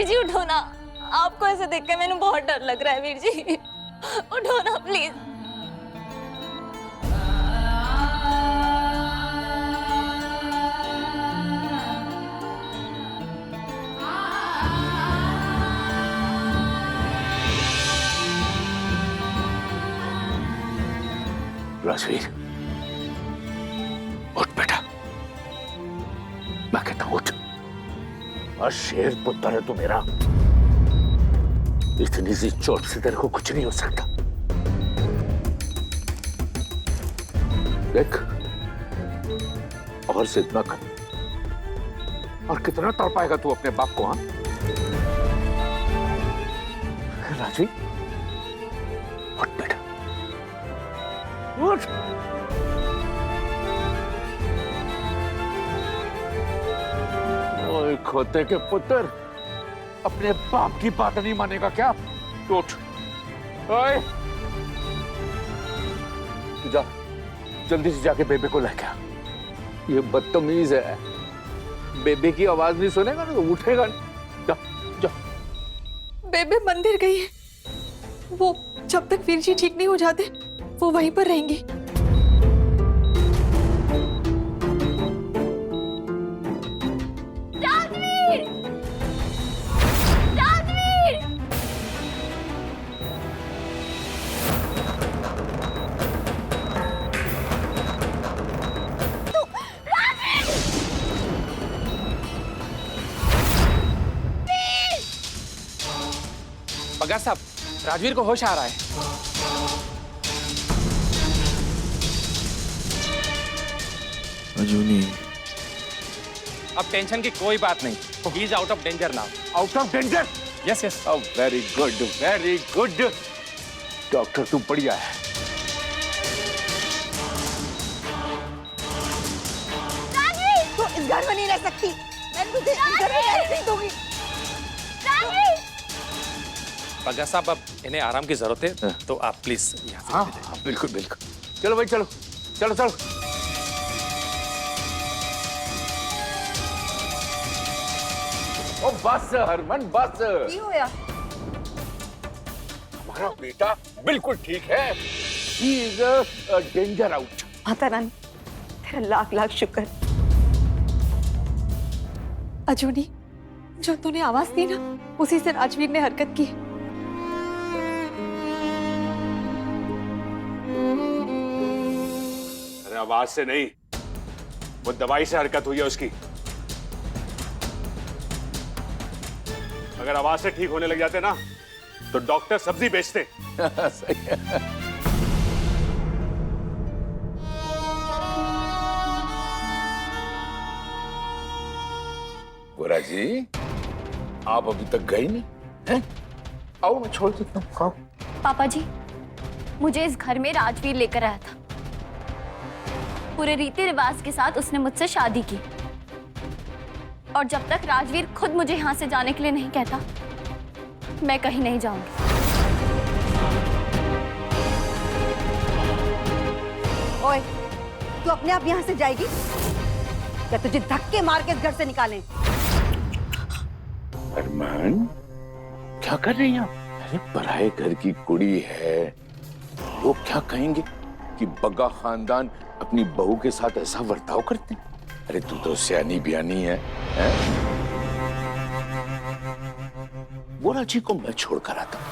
वीर जी उठो ना, आपको ऐसे देख के मैंने बहुत डर लग रहा है वीर जी, उठो ना प्लीज। राजवीर उठ बेटा, मैं कहता हूं उठ। और शेर पुत्र है तू मेरा, इतनी सी चोट से तेरे को कुछ नहीं हो सकता। देख और जिद ना कर। और कितना तड़पाएगा तू अपने बाप को? हाँ राजवीर उठ बेटा उठ। ओए खोते के पुत्र, अपने बाप की बात नहीं मानेगा क्या? उठ। ओए जा, जल्दी से जाके बेबे को लेके आ। ये बदतमीज है, बेबे की आवाज नहीं सुनेगा ना तो उठेगा नहीं। जा जा। बेबे मंदिर गई है, वो जब तक वीर जी ठीक नहीं हो जाते वो वहीं पर रहेंगी। राजवीर! राजवीर! बगा साहब, राजवीर को होश आ रहा है। अजूनी, अब टेंशन की कोई बात नहीं, he is out of danger now. Out of danger? Yes yes. Very good very good. Doctor तू बढ़िया है। तो इस घर में नहीं रह सकती, मैं तुझे इस घर में रहने नहीं दूंगी। बगा साहब, अब इन्हें आराम की जरूरत है, तो आप प्लीज यहाँ से हाँ चले जाइए। हाँ बिल्कुल बिल्कुल। चलो भाई चलो चलो चलो। ओ बस हरमन बस। की होया? हमारा बेटा बिल्कुल ठीक है। He is a danger out। Mata Rani तेरा लाख लाख शुक्र। अजूनी, जो तूने आवाज दी ना उसी से राजवीर ने हरकत की। अरे आवाज से नहीं, वो दवाई से हरकत हुई है उसकी। अगर आवाज से ठीक होने लग जाते ना तो डॉक्टर सब्जी बेचते। सही है। गोरा जी, आप अभी तक गए नहीं हैं? आओ मैं छोड़ देता हूँ। खाओ। पापा जी, मुझे इस घर में राजवीर लेकर आया था। पूरे रीति रिवाज के साथ उसने मुझसे शादी की, और जब तक राजवीर खुद मुझे यहाँ से जाने के लिए नहीं कहता, मैं कहीं नहीं जाऊंगी। ओए, तू अपने आप यहाँ से जाएगी या तुझे धक्के मार के इस घर से निकालें? अरमान, क्या कर रही हैं आप? अरे पराये घर की कुड़ी है, लोग क्या कहेंगे कि बग्गा खानदान अपनी बहू के साथ ऐसा बर्ताव करते हैं? अरे तू तो सियानी बियानी है, हैं? गोरा जी को मैं छोड़कर आता हूं।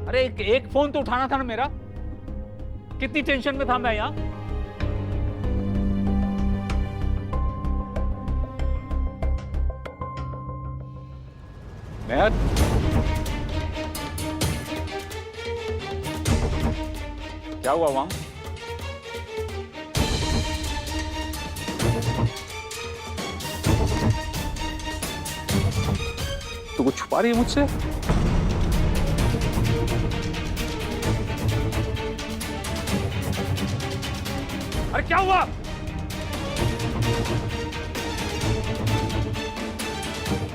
अरे एक फोन तो उठाना था ना मेरा। कितनी टेंशन में था मैं यहाँ। मैं क्या हुआ वहां? तू कुछ छुपा रही है मुझसे? अरे क्या हुआ?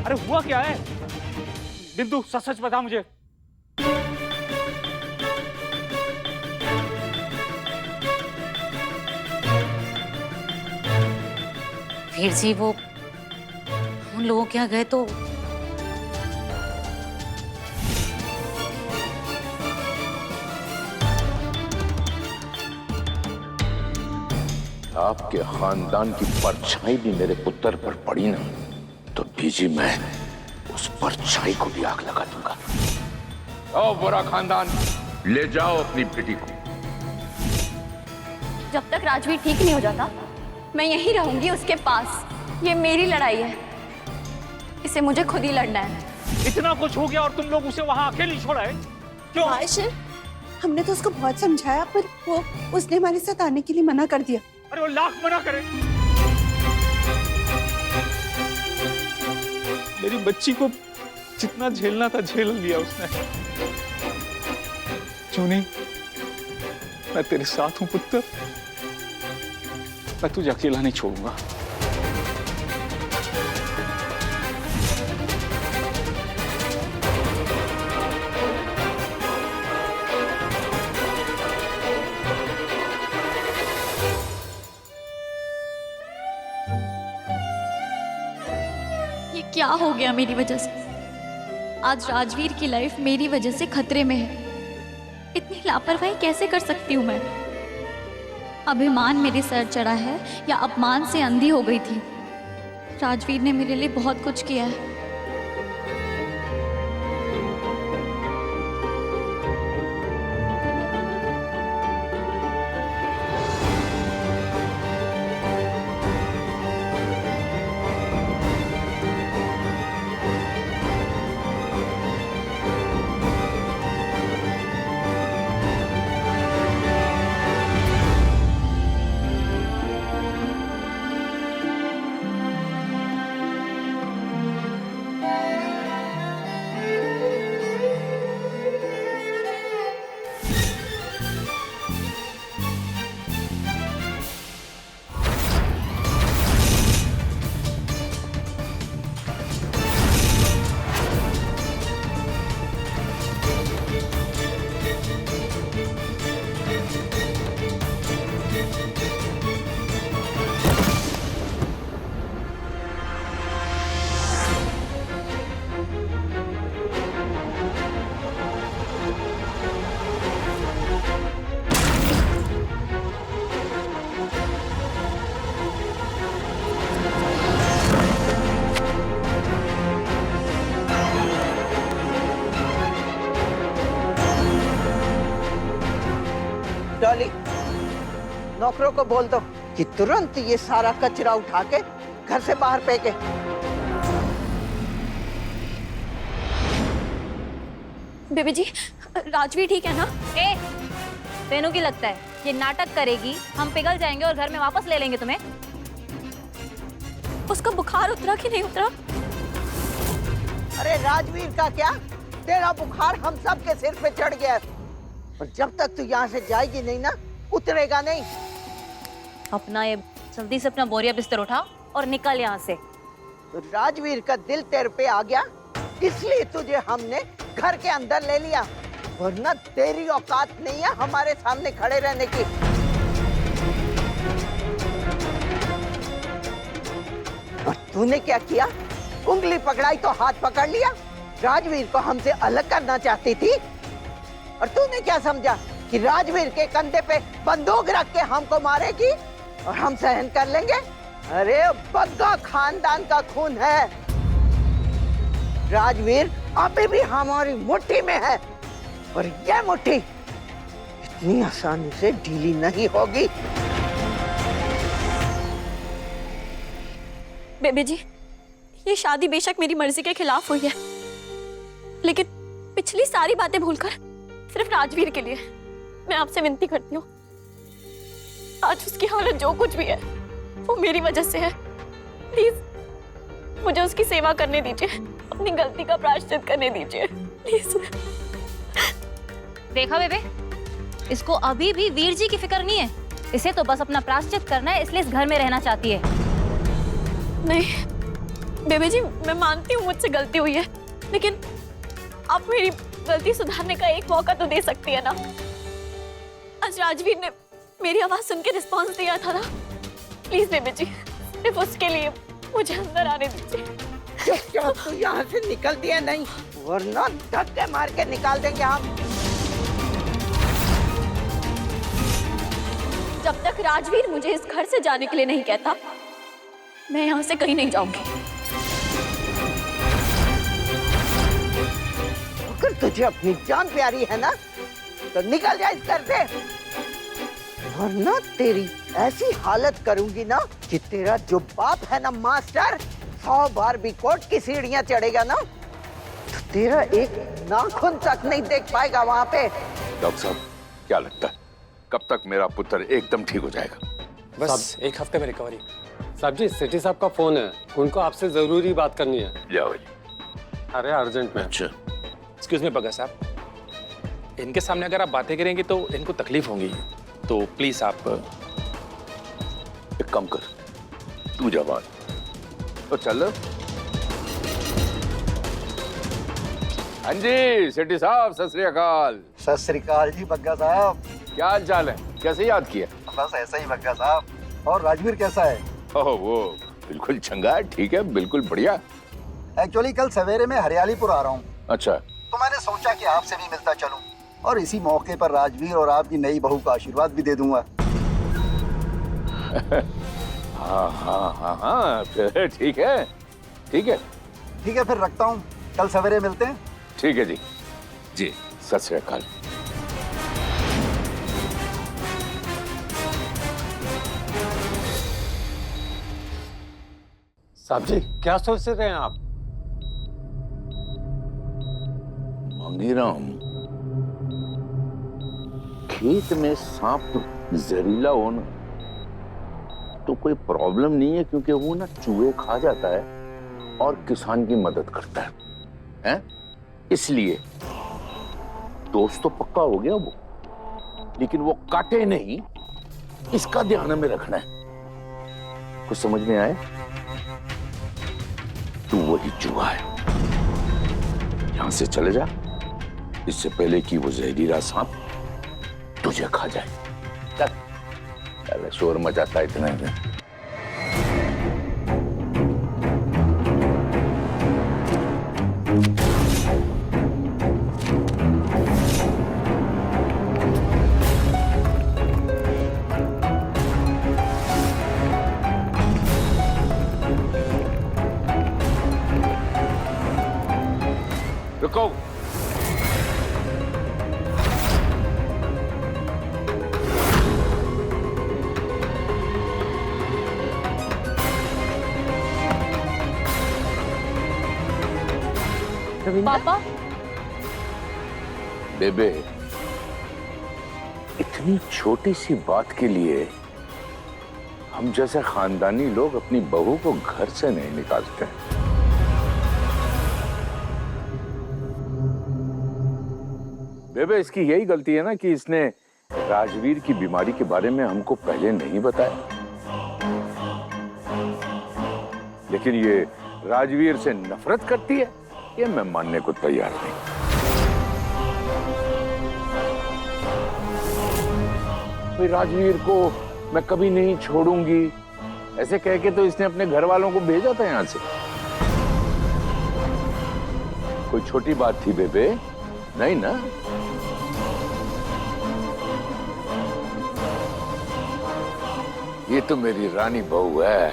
अरे हुआ क्या है बिंदु, सच सच बता मुझे। वीर जी वो उन लोगों के यहाँ गए तो आपके खानदान की परछाई भी मेरे पुत्र पर पड़ी ना, तो बीजी मैं उस परछाई को भी आग लगा दूंगा। आओ बुरा खानदान, ले जाओ अपनी बेटी को। जब तक राजवीर ठीक नहीं हो जाता मैं यहीं रहूंगी उसके पास। ये मेरी लड़ाई है, इसे मुझे खुद ही लड़ना है। इतना कुछ हो गया और तुम लोग उसे वहां अकेले छोड़ा है, क्यों? आयशर, हमने तो उसको बहुत समझाया पर उसने हमारे साथ आने के लिए मना कर दिया। अरे वो लाख मना करे, मेरी बच्ची को जितना झेलना था झेल लिया उसने। चुनी, मैं तेरे साथ हूं पुत्र, मैं तुझे अकेला नहीं छोड़ूंगा। ये क्या हो गया मेरी वजह से? आज राजवीर की लाइफ मेरी वजह से खतरे में है। इतनी लापरवाही कैसे कर सकती हूँ मैं? अभिमान मेरे सर चढ़ा है या अपमान से अंधी हो गई थी? राजवीर ने मेरे लिए बहुत कुछ किया है। डॉली, नौकरों को बोल दो कि तुरंत ये सारा कचरा उठा के घर से बाहर फेंके। बेबी जी, राजवीर ठीक है ना? ए, तेनू की लगता है ये नाटक करेगी, हम पिघल जाएंगे और घर में वापस ले लेंगे तुम्हें? उसका बुखार उतरा कि नहीं उतरा? अरे राजवीर का क्या, तेरा बुखार हम सब के सिर पे चढ़ गया है। और जब तक तू यहाँ से जाएगी नहीं ना, उतरेगा नहीं। अपना ये जल्दी से अपना बोरिया बिस्तर उठा और निकल यहाँ से। तो राजवीर का दिल तेरे पे आ गया, इसलिए तुझे हमने घर के अंदर ले लिया, वरना तेरी औकात नहीं है हमारे सामने खड़े रहने की। और तूने क्या किया? उंगली पकड़ाई तो हाथ पकड़ लिया। राजवीर को हमसे अलग करना चाहती थी, और तूने क्या समझा कि राजवीर के कंधे पे बंदूक रख के हमको मारेगी और हम सहन कर लेंगे? अरे बग्गा खानदान का खून है। राजवीर अभी भी हमारी मुट्ठी में है, और यह मुट्ठी इतनी आसानी से ढीली नहीं होगी। बेबी जी, ये शादी बेशक मेरी मर्जी के खिलाफ हुई है, लेकिन पिछली सारी बातें भूलकर सिर्फ राजवीर के लिए मैं आपसे विनती करती हूँ। आज उसकी हालत जो कुछ भी है वो मेरी वजह से है। प्लीज मुझे उसकी सेवा करने दीजिए, अपनी गलती का प्रायश्चित करने दीजिए प्लीज। देखा बेबे, इसको अभी भी वीर जी की फिक्र नहीं है। इसे तो बस अपना प्रायश्चित करना है, इसलिए इस घर में रहना चाहती है। नहीं, बेबे जी, मैं मानती हूँ मुझसे गलती हुई है, लेकिन आप मेरी गलती सुधारने का एक मौका तो दे सकती है ना। आज राजवीर ने मेरी आवाज सुन के रिस्पॉन्स दिया था ना। प्लीज बेबे जी, सिर्फ उसके लिए मुझे अंदर आने दीजिए। क्या तू यहाँ से निकल दिया नहीं, वरना धक्के मार के निकाल देंगे हम। जब तक राजवीर मुझे इस घर से जाने के लिए नहीं कहता, मैं यहाँ से कहीं नहीं जाऊंगी। अगर तुझे अपनी जान प्यारी है ना, तो निकल जा इस घर से, वरना तेरी ऐसी हालत करूंगी ना कि तेरा जो बाप है ना मास्टर, 100 बार भी कोर्ट की सीढ़ियां चढ़ेगा ना, तो तेरा एक नाखून तक नहीं देख पाएगा वहां पे। डॉक्टर साहब, क्या लगता है कब तक मेरा पुत्र एकदम ठीक हो जाएगा? बस 1 हफ्ते में रिकवरी। साहब जी, सेठी साहब का फोन है, उनको आपसे जरूरी बात करनी है। जाओ जी। अरे अर्जेंट में। अच्छा, एक्सक्यूज मी भगत साहब, इनके सामने अगर आप बातें करेंगे तो इनको तकलीफ होगी, तो प्लीज आप एक काम कर, तू जवान तो चल। हाँ जी सेठी साहब, सत श्री अकाल। सत श्री अकाल जी बग्गा साहब। क्या हाल चाल है? कैसे याद किया? बस ऐसा ही बग्गा साहब। और राजवीर कैसा है? ओह, वो बिल्कुल चंगा है, ठीक है, बिल्कुल बढ़िया। एक्चुअली कल सवेरे में हरियालीपुर आ रहा हूँ, अच्छा, तो मैंने सोचा कि आपसे भी मिलता चलूं और इसी मौके पर राजवीर और आपकी नई बहू का आशीर्वाद भी दे दूंगा। हाँ हाँ हाँ हाँ, फिर ठीक है, ठीक है। ठीक है, फिर रखता हूँ, कल सवेरे मिलते हैं। ठीक है जी। जी, सत श्री अकाल। साहब जी, क्या सोच रहे हैं आप? मंगीराम, खेत में सांप जहरीला हो ना तो कोई प्रॉब्लम नहीं है, क्योंकि वो ना चूहे खा जाता है और किसान की मदद करता है, हैं? इसलिए दोस्त तो पक्का हो गया वो, लेकिन वो काटे नहीं, इसका ध्यान हमें रखना है। कुछ समझ में आए? तू वही चूहा है, यहां से चले जा, इससे पहले कि वो जहरीला सांप तुझे खा जाए। चल, अरे शोर मचाता है इतना ही। रुको, पापा, बेबे, इतनी छोटी सी बात के लिए हम जैसे खानदानी लोग अपनी बहू को घर से नहीं निकालते। बेबे, इसकी यही गलती है ना कि इसने राजवीर की बीमारी के बारे में हमको पहले नहीं बताया। लेकिन ये राजवीर से नफरत करती है, ये मैं मानने को तैयार नहीं। भाई, राजवीर को मैं कभी नहीं छोड़ूंगी ऐसे कह के तो इसने अपने घर वालों को भेजा था यहां से। कोई छोटी बात थी बेबे? नहीं ना? ये तो मेरी रानी बहू है?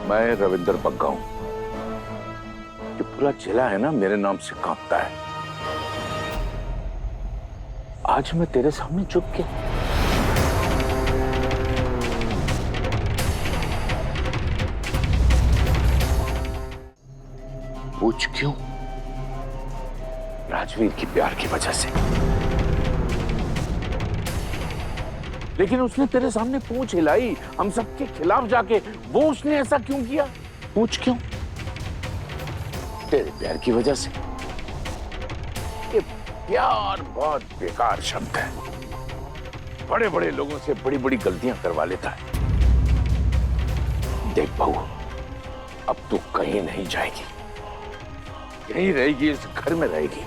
मैं रविंद्र बग्गा हूं, जो पूरा जिला है ना मेरे नाम से कांपता है। आज मैं तेरे सामने झुक के पूछ क्यों? राजवीर की प्यार की वजह से। लेकिन उसने तेरे सामने पूंछ हिलाई, हम सबके खिलाफ जाके, वो उसने ऐसा क्यों किया? पूछ क्यों? तेरे प्यार की वजह से। ये प्यार बहुत बेकार शब्द है, बड़े बड़े लोगों से बड़ी बड़ी गलतियां करवा लेता है। देख बहू, अब तू कहीं नहीं जाएगी, यहीं रहेगी, इस घर में रहेगी।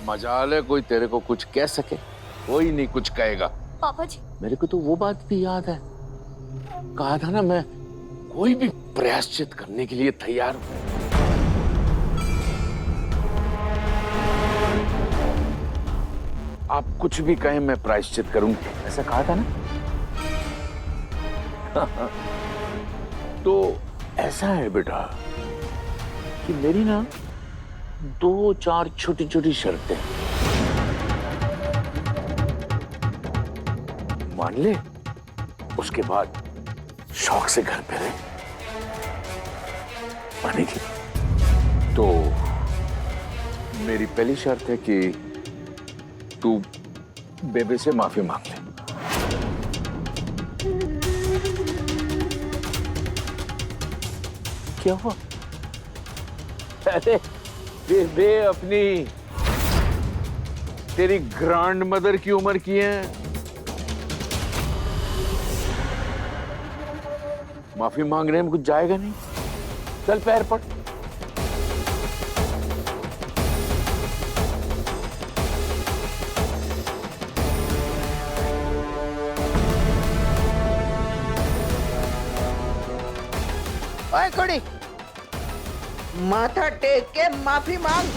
मजाल है कोई तेरे को कुछ कह सके? कोई नहीं कुछ कहेगा। पापा जी, मेरे को तो वो बात भी याद है, कहा था ना मैं कोई भी प्रायश्चित करने के लिए तैयार हूं। आप कुछ भी कहें मैं प्रायश्चित करूंगी, ऐसा कहा था ना। तो ऐसा है बेटा कि मेरी ना 2-4 छोटी छोटी शर्तें, मान ले, उसके बाद शौक से घर पे रहे, मानेगी? तो मेरी पहली शर्त है कि तू बेबे से माफी मांग ले। क्या हुआ? अरे बेबे अपनी तेरी ग्रैंड मदर की उम्र की है, माफी मांगने में कुछ जाएगा नहीं। चल पैर पड़। ओए कुड़ी, माथा टेक के माफी मांग।